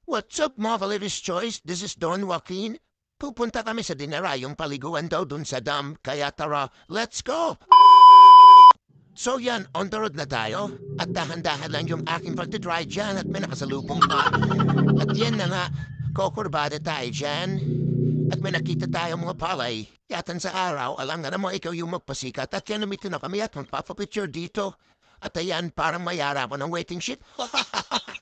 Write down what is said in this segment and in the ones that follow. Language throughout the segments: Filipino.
What's up, Marvelous Choice? This is Don Joaquin. Pupunta kami sa Dinarayong Paliguan daw dun sa dam, kaya tara, let's go! So yan, on the road na tayo. At dahan-dahan lang yung aking pagtitry dyan at may nakasalubong pa. At yan na nga, kukurbada tayo dyan. At may nakita tayo mga palay. Yatan sa araw, alam nga naman ikaw yung magpasikat at yan namito na kami at magpapapicture dito. At ayan, parang mayara mo ng waiting sheet.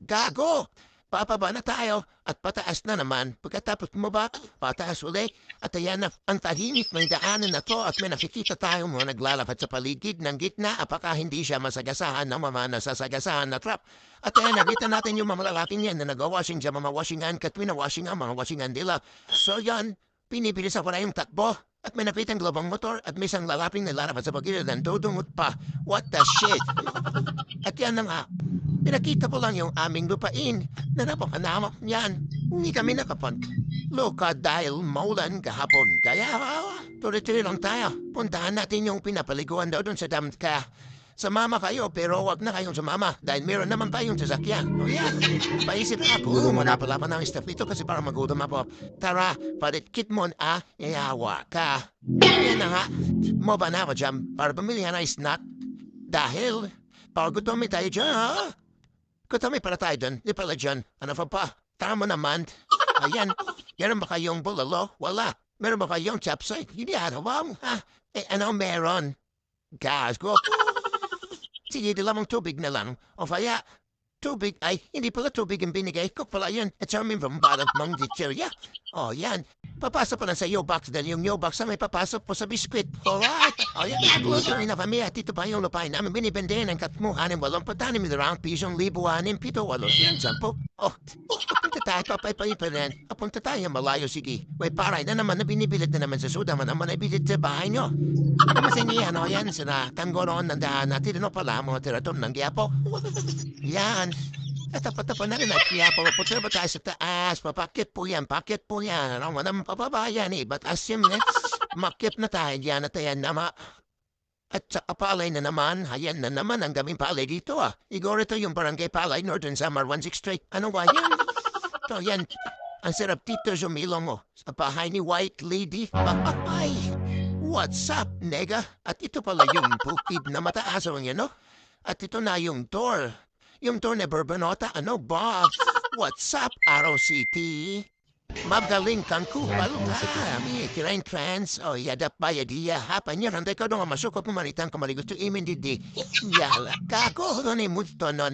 Gago! Papaba na tayo at pataas na naman. Pagkatapos bumaba, pataas uli. At ayan na, ang tahimik may daanan na to at may nakikita tayo mga naglalakad sa paligid ng gitna. Apaka hindi siya masagasahan ng mga nasasagasahan na trap. At ayan, nakita natin yung mga lalaking yan na nag-washing dyan, mga washingan, kat pinawashing ang mga washingan nila. So yan, pinipilis ako na yung takbo. At may napitang globang motor at may isang lalaping nilalabas sa pagkilid ng dudungot pa. What the shit? At yan na nga, pinakita ko lang yung aming lupain na napakanamak niyan. Hindi kami Loka dahil maulan kahapon. Kaya, tuloy-tuloy lang tayo. Puntahan natin yung pinapaliguan daw dun sa dam ka. Sumama kayo pero wag na kayong sumama dahil meron naman tayong sasakyan. O yan, paisip ako. Muna pala pa ng staff dito kasi para magutom ako. Tara, paditkit mo iawa ka. Yan na nga, mo ba na ako dyan para bumili ng snack? Dahil, pag gutom tayo dyan, ha? Gutom para tayo dun, di pala dyan. Ano pa? Tama naman. Ayan, meron ba kayong bulalo? Wala. Meron ba kayong chapsay? Hindi araw mo, ha? Ano meron? Gas, go. Sige, di lamang tubig na lang. O kaya, tubig ay hindi pala tubig ang binigay ko pala yun. At sa amin from bottom ng chichirya. O yan, papasok pa lang sa yo-box dahil yung yo-box na may papasok po sa biskwit. Alright, o yan, nagluto rin na kami at ito pa yung lupain namin binibende ng katmuhanin 8 milirang pisong libuhanin 7 8 10. O, punta tayo papay-payipanan. Punta tayo malayo, sige. May paray na naman na binibilit na naman sa suda man naman na bilit sa bahay nyo. Masingihan o yan, sila tanggoron ng daan natin no pala mga tiraton ng giyapo. Yan. At tapat-tapat na rin at giyapo. Punta ba tayo sa taas? Papakit po yan, pakit po yan. Ano naman pababayan eh. But assume na, makip na tayo dyan at ayan nama. At sa palay na naman, ayan na naman ang daming palay dito ah. Igor ito yung barangay palay, Northern Samar 16th Street. Ano ba yan? Ito yan. Ang sarap dito sumilong mo. Sa bahay ni White Lady. Ay! What's up, nega? At ito pala yung bukid na mataas o yan, no? At ito na yung door. Yung door na Bourbonota, ano ba? What's up, Arrow City? Magaling kang kupal ka. Mi kirain trans. O yadap bayadiya. Hapa niya randay ka doon masukop mo manitang kamaligot to imin didi. Yala. Kako doon imuto no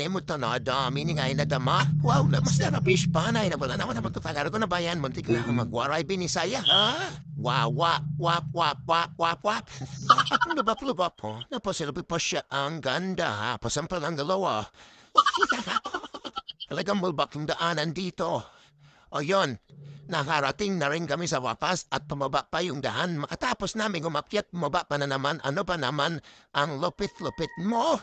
dami ni ngay na dama. Wow, mas narapish pa na. Wala naman na magtatagar ko na bayan. Muntik na magwaray binisaya. Ha? Wap. Lubap po. Napasilbi pa siya ang ganda ha. Pasampal ang dalawa. Talagang mulbak yung daanan dito. O yun, nakarating na rin kami sa wapas at tumaba pa yung dahan. Makatapos namin umakyat, tumaba pa na naman. Ano pa naman ang lupit-lupit mo?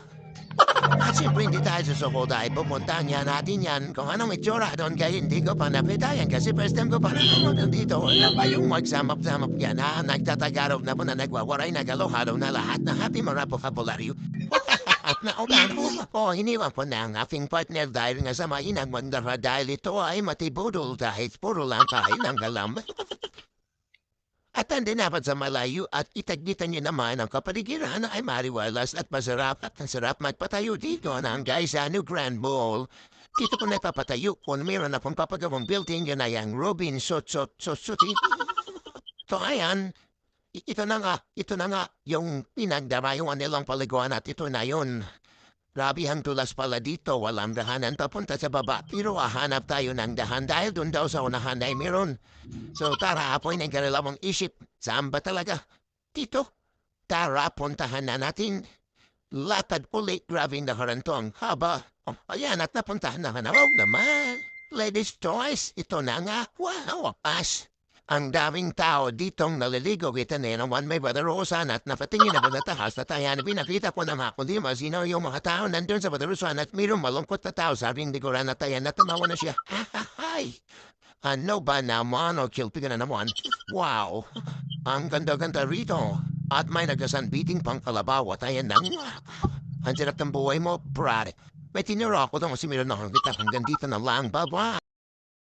At siyempre hindi tayo susukod ay pupunta niya natin yan. Kung anong itsura doon kaya hindi ko pa napitayan kasi first time ko pa naman dito. Wala pa yung magsamap-samap yan ha. Nagtatagarog na po na nagwawaray na galohalo na lahat na happy mga vocabulary. At naulan po, hiniwan po na ang aking partner dahil nga sa mainang mandara dahil ito ay matibudol dahil puro lang tayo ng galam. At hindi dapat sa malayo at itagditan niyo naman ang kapaligiran ay mariwalas at masarap at masarap magpatayo dito ng guys sa New Grand Mall. Dito ko na ipapatayo kung mayroon na pong papagawang building yun ay ang Robin Sotsuti. So ayan, ito na nga, yung pinagdarayuan nilang paliguan at ito na yun. Grabe ang tulas pala dito, walang dahanan papunta sa baba. Pero hahanap tayo ng dahan dahil dun daw sa unahan ay meron. So tara, apoy ng karilawang isip. Saan ba talaga? Dito. Tara, puntahan na natin. Latad ulit, grabe ang nakarantong. Haba. Oh, ayan, at napuntahan na hanawag naman. Ladies' choice, ito na nga. Wow, wapas. Ang daming tao ditong naliligo kita na naman may badarusan at napatingin na ba na tahas na tayan. Pinakita ko na ako di masino yung mga tao nandun sa badarusan at mayroong malungkot na tao sabing likuran na tayan na tumawa na siya. Hahahay! Ano ba naman o kilpigan na naman? Wow! Ang ganda-ganda rito. At may nagkasanbiting pang kalabaw at ayan nang. Ang sarap ng buhay mo, brad. May tinira ako doon kasi meron akong kita hanggang dito na lang. Bye-bye!